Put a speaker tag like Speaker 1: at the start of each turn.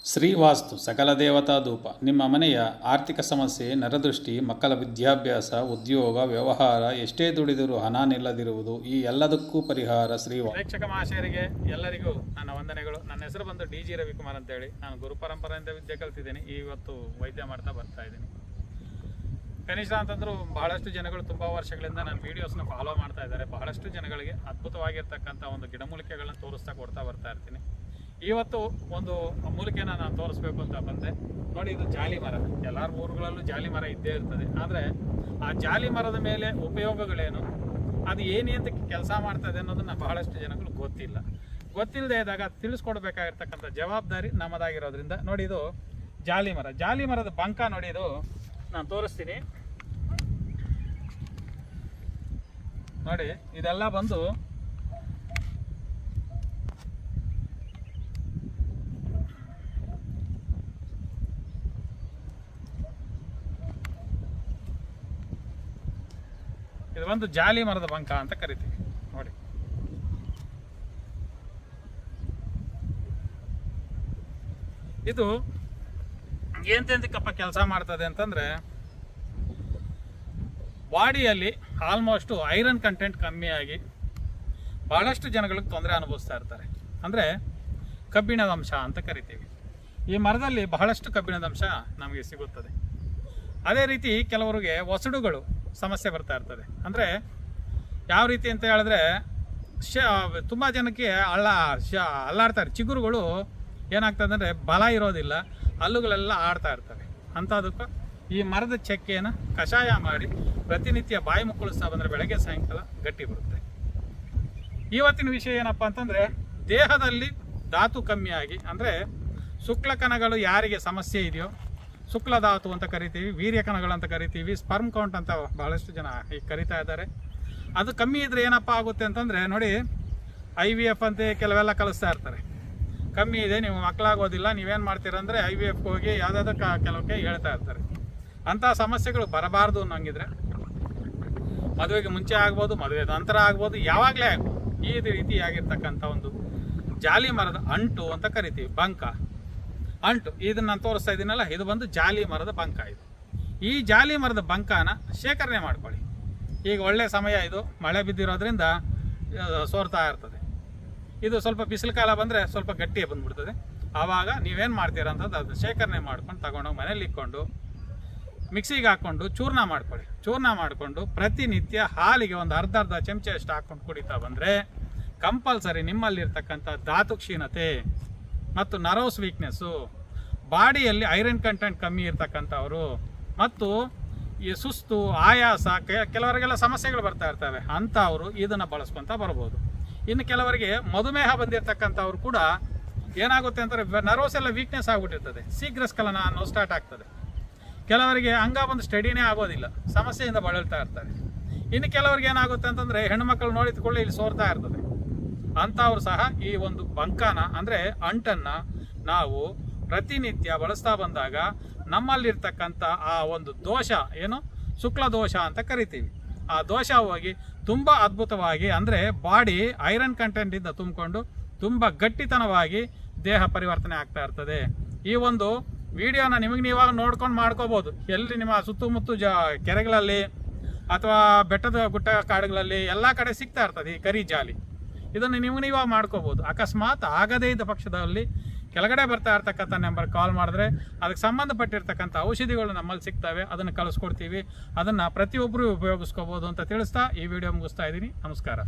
Speaker 1: ಶ್ರೀವಾಸ್ತು ಸಕಲ ದೇವತಾ ಧೂಪ. ನಿಮ್ಮ ಮನೆಯ ಆರ್ಥಿಕ ಸಮಸ್ಯೆ, ನರದೃಷ್ಟಿ, ಮಕ್ಕಳ ವಿದ್ಯಾಭ್ಯಾಸ, ಉದ್ಯೋಗ, ವ್ಯವಹಾರ, ಎಷ್ಟೇ ದುಡಿದರೂ ಹಣ ನಿಲ್ಲದಿರುವುದು, ಈ ಎಲ್ಲದಕ್ಕೂ ಪರಿಹಾರ ಶ್ರೀವಾಸ್ತು.
Speaker 2: ಪ್ರೇಕ್ಷಕ ಮಹಾಶಯರಿಗೆ ಎಲ್ಲರಿಗೂ ನನ್ನ ವಂದನೆಗಳು. ನನ್ನ ಹೆಸರು ಬಂದು ಡಿ ಜಿ ರವಿಕುಮಾರ್ ಅಂತೇಳಿ. ನಾನು ಗುರು ಪರಂಪರೆಯಿಂದ ವಿದ್ಯೆ ಕಲ್ತಿದ್ದೀನಿ. ಇವತ್ತು ವೈದ್ಯ ಮಾಡ್ತಾ ಬರ್ತಾ ಇದ್ದೀನಿ. ಕನಿಷ್ಠ ಅಂತಂದ್ರು ಬಹಳಷ್ಟು ಜನಗಳು ತುಂಬ ವರ್ಷಗಳಿಂದ ನನ್ನ ವೀಡಿಯೋಸ್ನ ಫಾಲೋ ಮಾಡ್ತಾ ಇದ್ದಾರೆ. ಬಹಳಷ್ಟು ಜನಗಳಿಗೆ ಅದ್ಭುತವಾಗಿರ್ತಕ್ಕಂಥ ಒಂದು ಗಿಡಮೂಲಿಕೆಗಳನ್ನ ತೋರಿಸ್ತಾ ಕೊಡ್ತಾ ಬರ್ತಾ ಇರ್ತೀನಿ. ಇವತ್ತು ಒಂದು ಮೂಲಿಕೆನ ನಾನು ತೋರಿಸ್ಬೇಕು ಅಂತ ಬಂದೆ. ನೋಡಿ, ಇದು ಜಾಲಿ ಮರ. ಎಲ್ಲರ ಊರುಗಳಲ್ಲೂ ಜಾಲಿ ಮರ ಇದ್ದೇ ಇರ್ತದೆ. ಆದರೆ ಆ ಜಾಲಿ ಮರದ ಮೇಲೆ ಉಪಯೋಗಗಳೇನು, ಅದು ಏನೇಂತ ಕೆಲಸ ಮಾಡ್ತದೆ ಅನ್ನೋದನ್ನ ಬಹಳಷ್ಟು ಜನಗಳು ಗೊತ್ತಿಲ್ಲದೆ ಇದ್ದಾಗ ತಿಳಿಸ್ಕೊಡ್ಬೇಕಾಗಿರ್ತಕ್ಕಂಥ ಜವಾಬ್ದಾರಿ ನಮ್ಮದಾಗಿರೋದ್ರಿಂದ ನೋಡಿ, ಇದು ಜಾಲಿ ಮರ. ಜಾಲಿ ಮರದ ಬಂಕ ನೋಡಿ, ಇದು ನಾನು ತೋರಿಸ್ತೀನಿ ನೋಡಿ. ಇದೆಲ್ಲ ಬಂದು ಇದು ಒಂದು ಜಾಲಿ ಮರದ ಬಂಕ ಅಂತ ಕರಿತೀವಿ ನೋಡಿ. ಇದು ಎಂತೆಂತಕ್ಕಪ್ಪ ಕೆಲಸ ಮಾಡ್ತದೆ ಅಂತಂದ್ರೆ, ಬಾಡಿಯಲ್ಲಿ ಆಲ್ಮೋಸ್ಟ್ ಐರನ್ ಕಂಟೆಂಟ್ ಕಮ್ಮಿಯಾಗಿ ಬಹಳಷ್ಟು ಜನಗಳಿಗೆ ತೊಂದರೆ ಅನುಭವಿಸ್ತಾ ಇರ್ತಾರೆ. ಅಂದರೆ ಕಬ್ಬಿಣದ ಅಂಶ ಅಂತ ಕರಿತೀವಿ. ಈ ಮರದಲ್ಲಿ ಬಹಳಷ್ಟು ಕಬ್ಬಿಣದ ಅಂಶ ನಮಗೆ ಸಿಗುತ್ತದೆ. ಅದೇ ರೀತಿ ಕೆಲವರಿಗೆ ಒಸಡುಗಳು ಸಮಸ್ಯೆ ಬರ್ತಾ ಇರ್ತದೆ. ಅಂದರೆ ಯಾವ ರೀತಿ ಅಂತ ಹೇಳಿದ್ರೆ, ತುಂಬ ಜನಕ್ಕೆ ಅಲ್ಲಾಡ್ತಾರೆ. ಚಿಗುರುಗಳು ಏನಾಗ್ತದೆ ಅಂದರೆ ಬಲ ಇರೋದಿಲ್ಲ, ಹಲ್ಲುಗಳೆಲ್ಲ ಆಡ್ತಾ ಇರ್ತವೆ. ಅಂಥದಕ್ಕೂ ಈ ಮರದ ಚಕ್ಕೆಯನ್ನು ಕಷಾಯ ಮಾಡಿ ಪ್ರತಿನಿತ್ಯ ಬಾಯಿ ಮುಕ್ಕಳಿಸ್ತಾ ಬಂದರೆ ಬೆಳಗ್ಗೆ ಸಾಯಂಕಾಲ ಗಟ್ಟಿ ಬರುತ್ತೆ. ಇವತ್ತಿನ ವಿಷಯ ಏನಪ್ಪ ಅಂತಂದರೆ, ದೇಹದಲ್ಲಿ ಧಾತು ಕಮ್ಮಿಯಾಗಿ, ಅಂದರೆ ಶುಕ್ಲ ಕಣಗಳು ಯಾರಿಗೆ ಸಮಸ್ಯೆ ಇದೆಯೋ, ಶುಕ್ಲ ಧಾತು ಅಂತ ಕರಿತೀವಿ, ವೀರ್ಯ ಕಣಗಳು ಅಂತ ಕರಿತೀವಿ, ಸ್ಪರ್ಮ್ ಕೌಂಟ್ ಅಂತ ಬಹಳಷ್ಟು ಜನ ಈಗ ಕರಿತಾ ಇದ್ದಾರೆ. ಅದು ಕಮ್ಮಿ ಇದ್ದರೆ ಏನಪ್ಪ ಆಗುತ್ತೆ ಅಂತಂದರೆ ನೋಡಿ, IVF ಅಂತ ಕೆಲವೆಲ್ಲ ಕಲಿಸ್ತಾ ಇರ್ತಾರೆ. ಕಮ್ಮಿ ಇದೆ, ನೀವು ಮಕ್ಕಳಾಗೋದಿಲ್ಲ, ನೀವೇನು ಮಾಡ್ತೀರಂದರೆ IVF ಹೋಗಿ ಯಾವುದಾದ್ರೂ ಕೆಲವಕ್ಕೆ ಹೇಳ್ತಾ ಇರ್ತಾರೆ. ಅಂಥ ಸಮಸ್ಯೆಗಳು ಬರಬಾರ್ದು ಅನ್ನೋಂಗಿದ್ರೆ ಮದುವೆಗೆ ಮುಂಚೆ ಆಗ್ಬೋದು, ಮದುವೆ ನಂತರ ಆಗ್ಬೋದು, ಯಾವಾಗಲೇ ಆಗ್ಬೋದು. ಈ ರೀತಿಯಾಗಿರ್ತಕ್ಕಂಥ ಒಂದು ಜಾಲಿ ಮರದ ಅಂಟು ಅಂತ ಕರಿತೀವಿ, ಬಂಕ ಅಂಟು. ಇದನ್ನು ನಾನು ತೋರಿಸ್ತಾ ಇದ್ದೀನಲ್ಲ, ಇದು ಬಂದು ಜಾಲಿ ಮರದ ಬಂಕ. ಇದು ಈ ಜಾಲಿ ಮರದ ಬಂಕನ ಶೇಖರಣೆ ಮಾಡ್ಕೊಳ್ಳಿ. ಈಗ ಒಳ್ಳೆಯ ಸಮಯ, ಇದು ಮಳೆ ಬಿದ್ದಿರೋದ್ರಿಂದ ಸೋರ್ತಾ ಇರ್ತದೆ. ಇದು ಸ್ವಲ್ಪ ಬಿಸಿಲು ಕಾಲ ಬಂದರೆ ಸ್ವಲ್ಪ ಗಟ್ಟಿಗೆ ಬಂದ್ಬಿಡ್ತದೆ. ಆವಾಗ ನೀವೇನು ಮಾಡ್ತೀರ ಅಂತಂದು ಅದು ಶೇಖರಣೆ ಮಾಡ್ಕೊಂಡು ತಗೊಂಡೋಗಿ ಮನೇಲಿ ಇಟ್ಕೊಂಡು ಮಿಕ್ಸಿಗೆ ಹಾಕ್ಕೊಂಡು ಚೂರ್ಣ ಮಾಡ್ಕೊಳ್ಳಿ. ಚೂರ್ಣ ಮಾಡಿಕೊಂಡು ಪ್ರತಿನಿತ್ಯ ಹಾಲಿಗೆ ಒಂದು ಅರ್ಧ ಚಮಚ ಅಷ್ಟು ಹಾಕ್ಕೊಂಡು ಕುಡಿತಾ ಬಂದರೆ ಕಂಪಲ್ಸರಿ ನಿಮ್ಮಲ್ಲಿರ್ತಕ್ಕಂಥ ಧಾತು ಕ್ಷೀಣತೆ ಮತ್ತು ನರ್ವ್ಸ್ ವೀಕ್ನೆಸ್ಸು, ಬಾಡಿಯಲ್ಲಿ ಐರನ್ ಕಂಟೆಂಟ್ ಕಮ್ಮಿ ಇರ್ತಕ್ಕಂಥವ್ರು, ಮತ್ತು ಈ ಸುಸ್ತು, ಆಯಾಸ, ಕೆಲವರಿಗೆಲ್ಲ ಸಮಸ್ಯೆಗಳು ಬರ್ತಾ ಇರ್ತವೆ. ಅಂಥವರು ಇದನ್ನು ಬಳಸ್ಕೊತ ಬರ್ಬೋದು. ಇನ್ನು ಕೆಲವರಿಗೆ ಮಧುಮೇಹ ಬಂದಿರತಕ್ಕಂಥವ್ರು ಕೂಡ ಏನಾಗುತ್ತೆ ಅಂತಂದರೆ, ನರ್ವ್ಸ್ ಎಲ್ಲ ವೀಕ್ನೆಸ್ ಆಗಿಬಿಟ್ಟಿರ್ತದೆ, ಶೀಘ್ರ ಸ್ಖಲನ ಅನ್ನೋ ಸ್ಟಾರ್ಟ್ ಆಗ್ತದೆ. ಕೆಲವರಿಗೆ ಅಂಗ ಬಂದು ಸ್ಟಡಿನೇ ಆಗೋದಿಲ್ಲ, ಸಮಸ್ಯೆಯಿಂದ ಬಳಲ್ತಾ ಇರ್ತಾರೆ. ಇನ್ನು ಕೆಲವರಿಗೆ ಏನಾಗುತ್ತೆ ಅಂತಂದರೆ, ಹೆಣ್ಣುಮಕ್ಕಳು ನೋಡಿದ್ಕೊಳ್ಳಿ ಇಲ್ಲಿ ಸೋರ್ತಾ ಇರ್ತದೆ. ಅಂಥವ್ರು ಸಹ ಈ ಒಂದು ಬಂಕನ, ಅಂದರೆ ಅಂಟನ್ನು ನಾವು ಪ್ರತಿನಿತ್ಯ ಬಳಸ್ತಾ ಬಂದಾಗ ನಮ್ಮಲ್ಲಿರ್ತಕ್ಕಂಥ ಆ ಒಂದು ದೋಷ, ಏನು ಶುಕ್ಲ ದೋಷ ಅಂತ ಕರಿತೀವಿ, ಆ ದೋಷ ಹೋಗಿ ತುಂಬ ಅದ್ಭುತವಾಗಿ, ಅಂದರೆ ಬಾಡಿ ಐರನ್ ಕಂಟೆಂಟಿಂದ ತುಂಬಿಕೊಂಡು ತುಂಬ ಗಟ್ಟಿತನವಾಗಿ ದೇಹ ಪರಿವರ್ತನೆ ಆಗ್ತಾ ಇರ್ತದೆ. ಈ ಒಂದು ವಿಡಿಯೋನ ನಿಮಗೆ ನೀವಾಗ ನೋಡ್ಕೊಂಡು ಮಾಡ್ಕೋಬೋದು. ಎಲ್ಲಿ ನಿಮ್ಮ ಸುತ್ತಮುತ್ತ ಕೆರೆಗಳಲ್ಲಿ ಅಥವಾ ಬೆಟ್ಟದ ಗುಟ್ಟ ಕಾಡುಗಳಲ್ಲಿ ಎಲ್ಲ ಕಡೆ ಸಿಗ್ತಾ ಇರ್ತದೆ ಈ ಕರಿ ಜಾಲಿ. ಇದನ್ನು ನೀವಾಗ ಮಾಡ್ಕೋಬೋದು. ಅಕಸ್ಮಾತ್ ಆಗದೇ ಇದ್ದ ಪಕ್ಷದಲ್ಲಿ ಕೆಳಗಡೆ ಬರ್ತಾ ಇರ್ತಕ್ಕಂಥ ನಂಬರ್ ಕಾಲ್ ಮಾಡಿದ್ರೆ ಅದಕ್ಕೆ ಸಂಬಂಧಪಟ್ಟಿರ್ತಕ್ಕಂಥ ಔಷಧಿಗಳು ನಮ್ಮಲ್ಲಿ ಸಿಗ್ತವೆ, ಅದನ್ನು ಕಳಿಸ್ಕೊಡ್ತೀವಿ. ಅದನ್ನು ಪ್ರತಿಯೊಬ್ಬರು ಉಪಯೋಗಿಸ್ಕೋಬೋದು ಅಂತ ತಿಳಿಸ್ತಾ ಈ ವಿಡಿಯೋ ಮುಗಿಸ್ತಾ ಇದ್ದೀನಿ. ನಮಸ್ಕಾರ.